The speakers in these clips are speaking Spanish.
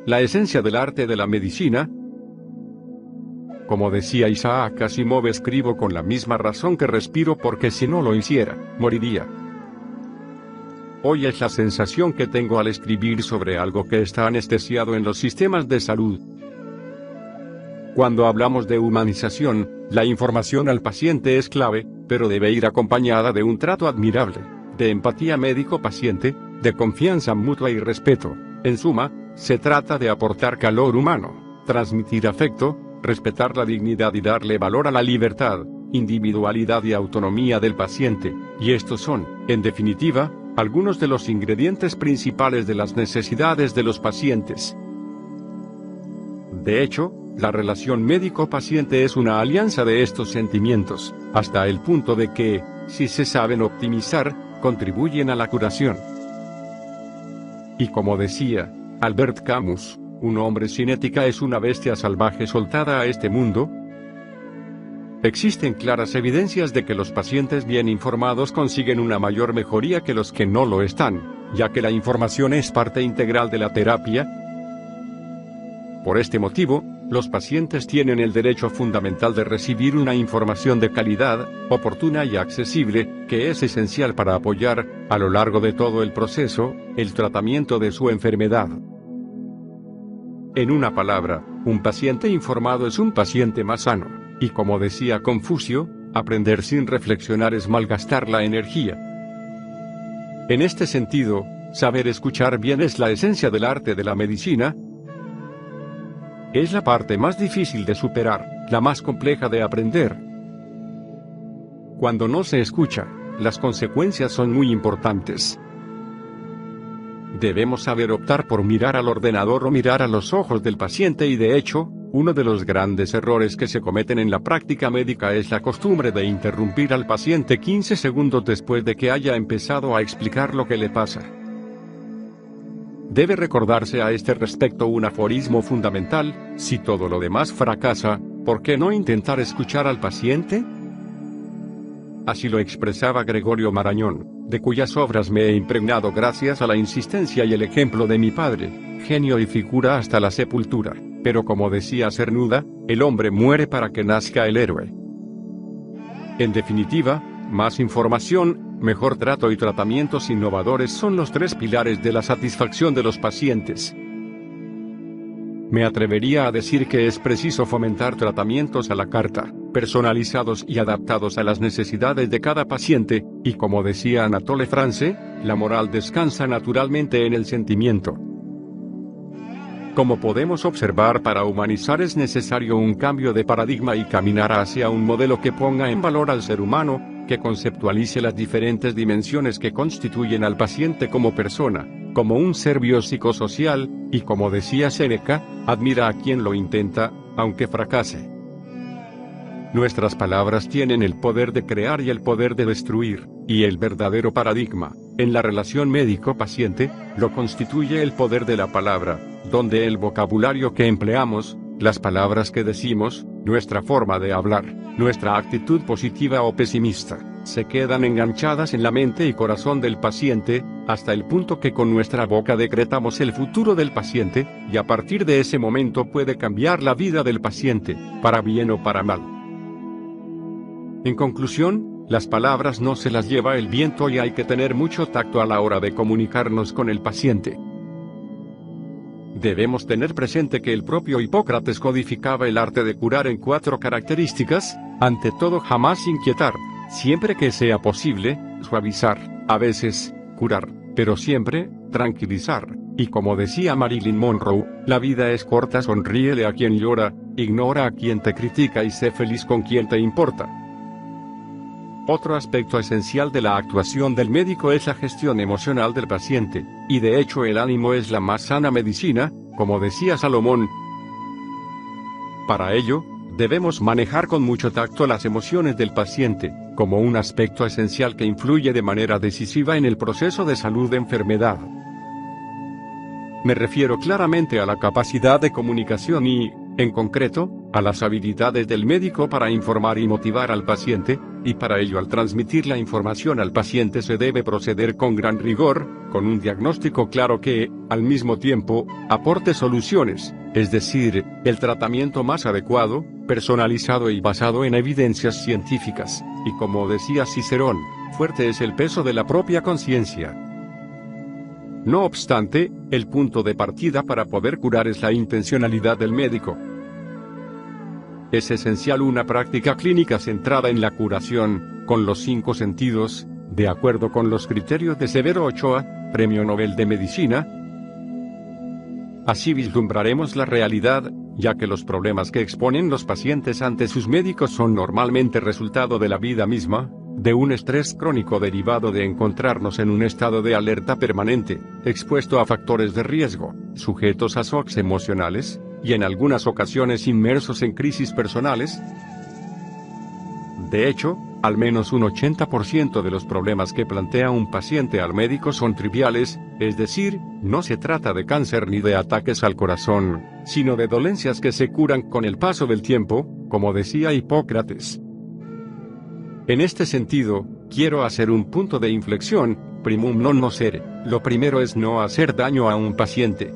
la esencia del arte de la medicina. Como decía Isaac Asimov, escribo con la misma razón que respiro porque si no lo hiciera, moriría. Hoy es la sensación que tengo al escribir sobre algo que está anestesiado en los sistemas de salud. Cuando hablamos de humanización, la información al paciente es clave, pero debe ir acompañada de un trato admirable, de empatía médico-paciente, de confianza mutua y respeto. En suma, se trata de aportar calor humano, transmitir afecto, respetar la dignidad y darle valor a la libertad, individualidad y autonomía del paciente, y estos son, en definitiva, algunos de los ingredientes principales de las necesidades de los pacientes. De hecho, la relación médico-paciente es una alianza de estos sentimientos, hasta el punto de que, si se saben optimizar, contribuyen a la curación. Y como decía Albert Camus, un hombre sin ética es una bestia salvaje soltada a este mundo. Existen claras evidencias de que los pacientes bien informados consiguen una mayor mejoría que los que no lo están, ya que la información es parte integral de la terapia. Por este motivo, los pacientes tienen el derecho fundamental de recibir una información de calidad, oportuna y accesible, que es esencial para apoyar, a lo largo de todo el proceso, el tratamiento de su enfermedad. En una palabra, un paciente informado es un paciente más sano, y como decía Confucio, aprender sin reflexionar es malgastar la energía. En este sentido, saber escuchar bien es la esencia del arte de la medicina. Es la parte más difícil de superar, la más compleja de aprender. Cuando no se escucha, las consecuencias son muy importantes. Debemos saber optar por mirar al ordenador o mirar a los ojos del paciente y de hecho, uno de los grandes errores que se cometen en la práctica médica es la costumbre de interrumpir al paciente 15 segundos después de que haya empezado a explicar lo que le pasa. Debe recordarse a este respecto un aforismo fundamental: si todo lo demás fracasa, ¿por qué no intentar escuchar al paciente? Así lo expresaba Gregorio Marañón, de cuyas obras me he impregnado gracias a la insistencia y el ejemplo de mi padre, genio y figura hasta la sepultura. Pero como decía Cernuda, el hombre muere para que nazca el héroe. En definitiva, más información, mejor trato y tratamientos innovadores son los tres pilares de la satisfacción de los pacientes. Me atrevería a decir que es preciso fomentar tratamientos a la carta, personalizados y adaptados a las necesidades de cada paciente, y como decía Anatole France, la moral descansa naturalmente en el sentimiento. Como podemos observar, para humanizar es necesario un cambio de paradigma y caminar hacia un modelo que ponga en valor al ser humano, que conceptualice las diferentes dimensiones que constituyen al paciente como persona, como un ser biopsicosocial, y como decía Séneca, admira a quien lo intenta, aunque fracase. Nuestras palabras tienen el poder de crear y el poder de destruir, y el verdadero paradigma, en la relación médico-paciente, lo constituye el poder de la palabra, donde el vocabulario que empleamos, las palabras que decimos, nuestra forma de hablar, nuestra actitud positiva o pesimista, se quedan enganchadas en la mente y corazón del paciente, hasta el punto que con nuestra boca decretamos el futuro del paciente, y a partir de ese momento puede cambiar la vida del paciente, para bien o para mal. En conclusión, las palabras no se las lleva el viento y hay que tener mucho tacto a la hora de comunicarnos con el paciente. Debemos tener presente que el propio Hipócrates codificaba el arte de curar en 4 características: ante todo, jamás inquietar, siempre que sea posible, suavizar, a veces, curar, pero siempre, tranquilizar, y como decía Marilyn Monroe, la vida es corta, sonríele a quien llora, ignora a quien te critica y sé feliz con quien te importa. Otro aspecto esencial de la actuación del médico es la gestión emocional del paciente, y de hecho el ánimo es la más sana medicina, como decía Salomón. Para ello, debemos manejar con mucho tacto las emociones del paciente, como un aspecto esencial que influye de manera decisiva en el proceso de salud-enfermedad. Me refiero claramente a la capacidad de comunicación y, en concreto, a las habilidades del médico para informar y motivar al paciente, y para ello al transmitir la información al paciente se debe proceder con gran rigor, con un diagnóstico claro que, al mismo tiempo, aporte soluciones, es decir, el tratamiento más adecuado, personalizado y basado en evidencias científicas, y como decía Cicerón, fuerte es el peso de la propia conciencia. No obstante, el punto de partida para poder curar es la intencionalidad del médico. Es esencial una práctica clínica centrada en la curación, con los 5 sentidos, de acuerdo con los criterios de Severo Ochoa, Premio Nobel de Medicina. Así vislumbraremos la realidad, ya que los problemas que exponen los pacientes ante sus médicos son normalmente resultado de la vida misma, de un estrés crónico derivado de encontrarnos en un estado de alerta permanente, expuesto a factores de riesgo, sujetos a shocks emocionales, y en algunas ocasiones inmersos en crisis personales. De hecho, al menos un 80% de los problemas que plantea un paciente al médico son triviales, es decir, no se trata de cáncer ni de ataques al corazón, sino de dolencias que se curan con el paso del tiempo, como decía Hipócrates. En este sentido, quiero hacer un punto de inflexión: primum non nocere, lo primero es no hacer daño a un paciente.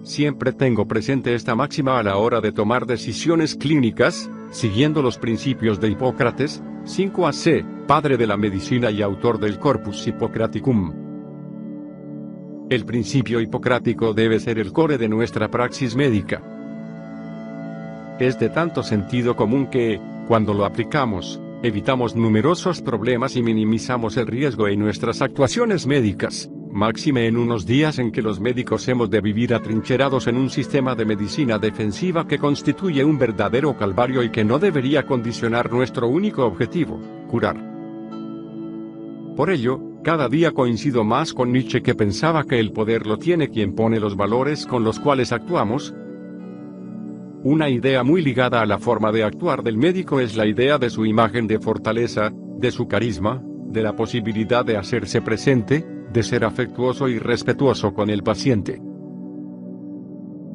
Siempre tengo presente esta máxima a la hora de tomar decisiones clínicas, siguiendo los principios de Hipócrates, 5ac, padre de la medicina y autor del Corpus Hippocraticum. El principio hipocrático debe ser el core de nuestra praxis médica. Es de tanto sentido común que, cuando lo aplicamos, evitamos numerosos problemas y minimizamos el riesgo en nuestras actuaciones médicas. Máxime en unos días en que los médicos hemos de vivir atrincherados en un sistema de medicina defensiva que constituye un verdadero calvario y que no debería condicionar nuestro único objetivo: curar. Por ello, cada día coincido más con Nietzsche, que pensaba que el poder lo tiene quien pone los valores con los cuales actuamos. Una idea muy ligada a la forma de actuar del médico es la idea de su imagen de fortaleza, de su carisma, de la posibilidad de hacerse presente, de ser afectuoso y respetuoso con el paciente.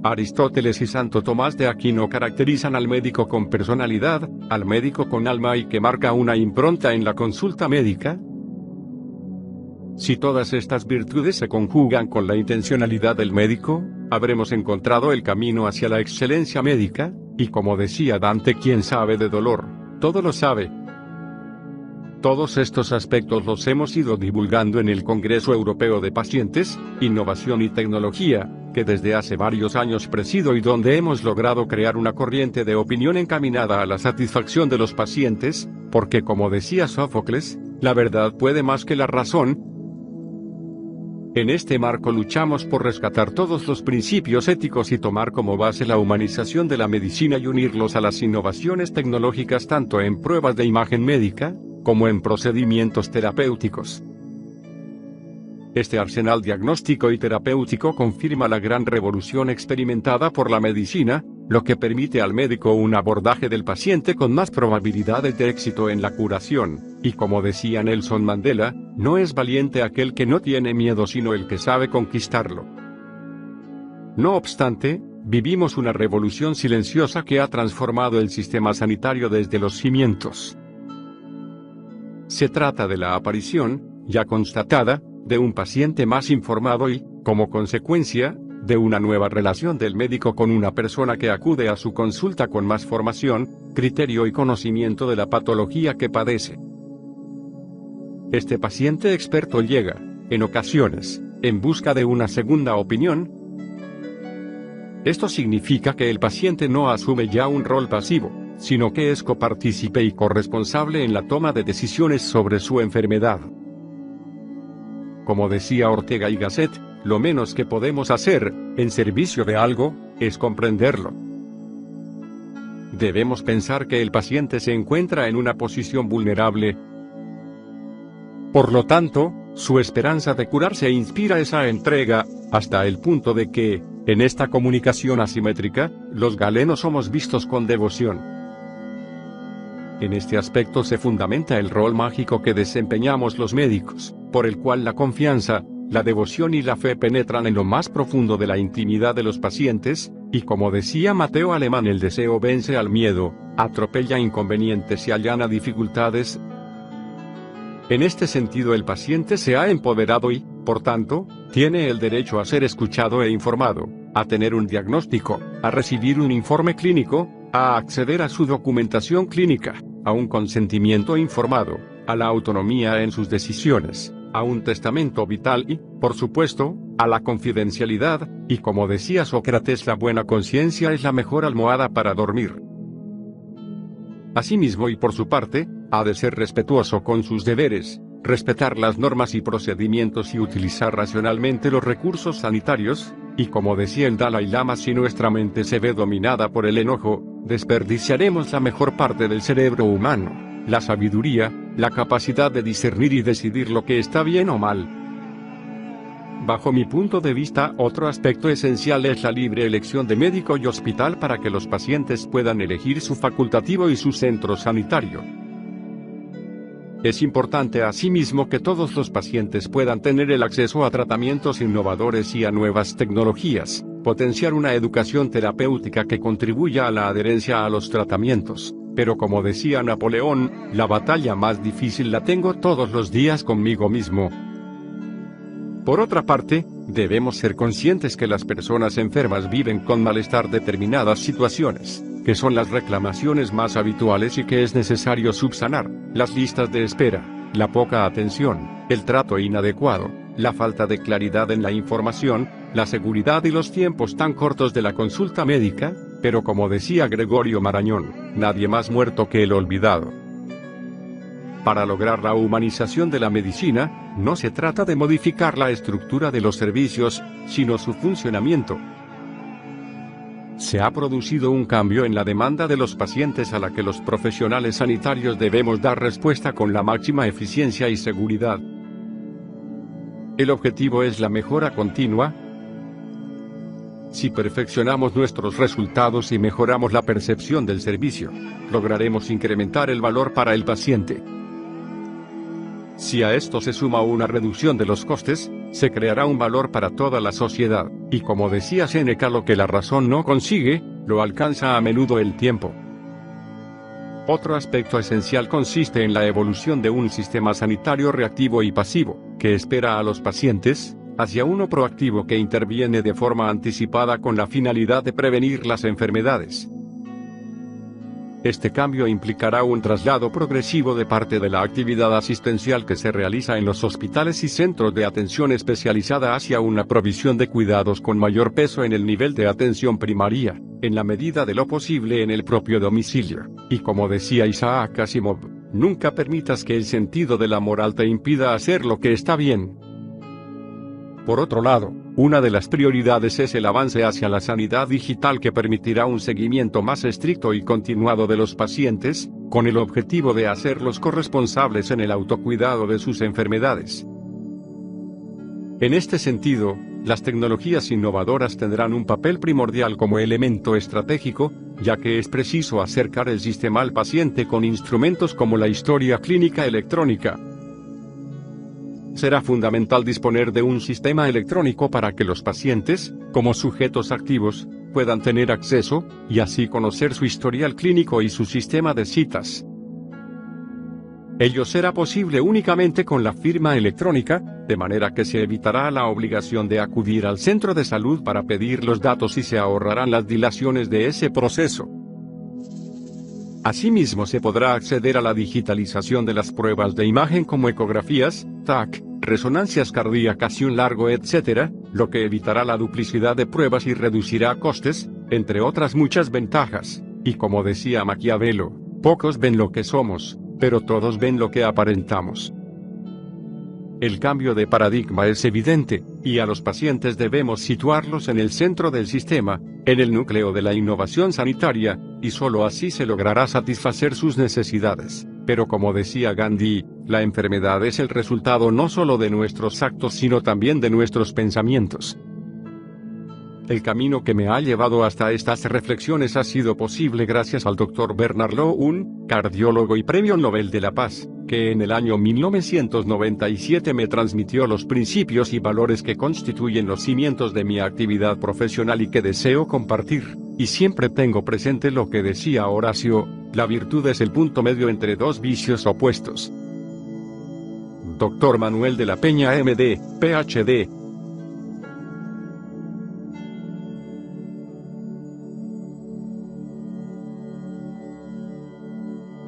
Aristóteles y Santo Tomás de Aquino caracterizan al médico con personalidad, al médico con alma, y que marca una impronta en la consulta médica. Si todas estas virtudes se conjugan con la intencionalidad del médico, habremos encontrado el camino hacia la excelencia médica, y como decía Dante, quien sabe de dolor, todo lo sabe. Todos estos aspectos los hemos ido divulgando en el Congreso Europeo de Pacientes, Innovación y Tecnología, que desde hace varios años presido y donde hemos logrado crear una corriente de opinión encaminada a la satisfacción de los pacientes, porque como decía Sófocles, la verdad puede más que la razón. En este marco luchamos por rescatar todos los principios éticos y tomar como base la humanización de la medicina y unirlos a las innovaciones tecnológicas tanto en pruebas de imagen médica, como en procedimientos terapéuticos. Este arsenal diagnóstico y terapéutico confirma la gran revolución experimentada por la medicina, lo que permite al médico un abordaje del paciente con más probabilidades de éxito en la curación, y como decía Nelson Mandela, no es valiente aquel que no tiene miedo sino el que sabe conquistarlo. No obstante, vivimos una revolución silenciosa que ha transformado el sistema sanitario desde los cimientos. Se trata de la aparición, ya constatada, de un paciente más informado y, como consecuencia, de una nueva relación del médico con una persona que acude a su consulta con más formación, criterio y conocimiento de la patología que padece. Este paciente experto llega, en ocasiones, en busca de una segunda opinión. Esto significa que el paciente no asume ya un rol pasivo, sino que es copartícipe y corresponsable en la toma de decisiones sobre su enfermedad. Como decía Ortega y Gasset, lo menos que podemos hacer, en servicio de algo, es comprenderlo. Debemos pensar que el paciente se encuentra en una posición vulnerable. Por lo tanto, su esperanza de curarse inspira esa entrega, hasta el punto de que, en esta comunicación asimétrica, los galenos somos vistos con devoción. En este aspecto se fundamenta el rol mágico que desempeñamos los médicos, por el cual la confianza, la devoción y la fe penetran en lo más profundo de la intimidad de los pacientes, y como decía Mateo Alemán, el deseo vence al miedo, atropella inconvenientes y allana dificultades. En este sentido el paciente se ha empoderado y, por tanto, tiene el derecho a ser escuchado e informado, a tener un diagnóstico, a recibir un informe clínico, a acceder a su documentación clínica, a un consentimiento informado, a la autonomía en sus decisiones, a un testamento vital y, por supuesto, a la confidencialidad, y como decía Sócrates, la buena conciencia es la mejor almohada para dormir. Asimismo y por su parte, ha de ser respetuoso con sus deberes, respetar las normas y procedimientos y utilizar racionalmente los recursos sanitarios, y como decía el Dalai Lama, si nuestra mente se ve dominada por el enojo, desperdiciaremos la mejor parte del cerebro humano, la sabiduría, la capacidad de discernir y decidir lo que está bien o mal. Bajo mi punto de vista, otro aspecto esencial es la libre elección de médico y hospital para que los pacientes puedan elegir su facultativo y su centro sanitario. Es importante asimismo que todos los pacientes puedan tener el acceso a tratamientos innovadores y a nuevas tecnologías, potenciar una educación terapéutica que contribuya a la adherencia a los tratamientos. Pero como decía Napoleón, la batalla más difícil la tengo todos los días conmigo mismo. Por otra parte, debemos ser conscientes que las personas enfermas viven con malestar determinadas situaciones, que son las reclamaciones más habituales y que es necesario subsanar: las listas de espera, la poca atención, el trato inadecuado, la falta de claridad en la información, la seguridad y los tiempos tan cortos de la consulta médica. Pero como decía Gregorio Marañón, nadie más muerto que el olvidado. Para lograr la humanización de la medicina, no se trata de modificar la estructura de los servicios, sino su funcionamiento. Se ha producido un cambio en la demanda de los pacientes a la que los profesionales sanitarios debemos dar respuesta con la máxima eficiencia y seguridad. El objetivo es la mejora continua. Si perfeccionamos nuestros resultados y mejoramos la percepción del servicio, lograremos incrementar el valor para el paciente. Si a esto se suma una reducción de los costes, se creará un valor para toda la sociedad, y como decía Séneca, lo que la razón no consigue, lo alcanza a menudo el tiempo. Otro aspecto esencial consiste en la evolución de un sistema sanitario reactivo y pasivo, que espera a los pacientes, hacia uno proactivo que interviene de forma anticipada con la finalidad de prevenir las enfermedades. Este cambio implicará un traslado progresivo de parte de la actividad asistencial que se realiza en los hospitales y centros de atención especializada hacia una provisión de cuidados con mayor peso en el nivel de atención primaria, en la medida de lo posible en el propio domicilio, y como decía Isaac Asimov, nunca permitas que el sentido de la moral te impida hacer lo que está bien. Por otro lado, una de las prioridades es el avance hacia la sanidad digital, que permitirá un seguimiento más estricto y continuado de los pacientes, con el objetivo de hacerlos corresponsables en el autocuidado de sus enfermedades. En este sentido, las tecnologías innovadoras tendrán un papel primordial como elemento estratégico, ya que es preciso acercar el sistema al paciente con instrumentos como la historia clínica electrónica. Será fundamental disponer de un sistema electrónico para que los pacientes, como sujetos activos, puedan tener acceso, y así conocer su historial clínico y su sistema de citas. Ello será posible únicamente con la firma electrónica, de manera que se evitará la obligación de acudir al centro de salud para pedir los datos y se ahorrarán las dilaciones de ese proceso. Asimismo, se podrá acceder a la digitalización de las pruebas de imagen como ecografías, TAC, resonancias cardíacas y un largo etcétera, lo que evitará la duplicidad de pruebas y reducirá costes, entre otras muchas ventajas. Y como decía Maquiavelo, pocos ven lo que somos, pero todos ven lo que aparentamos. El cambio de paradigma es evidente, y a los pacientes debemos situarlos en el centro del sistema, en el núcleo de la innovación sanitaria, y solo así se logrará satisfacer sus necesidades. Pero como decía Gandhi, la enfermedad es el resultado no solo de nuestros actos sino también de nuestros pensamientos. El camino que me ha llevado hasta estas reflexiones ha sido posible gracias al Dr. Bernard Law, un cardiólogo y Premio Nobel de la Paz, que en el año 1997 me transmitió los principios y valores que constituyen los cimientos de mi actividad profesional y que deseo compartir, y siempre tengo presente lo que decía Horacio: la virtud es el punto medio entre dos vicios opuestos. Dr. Manuel de la Peña, MD, PhD,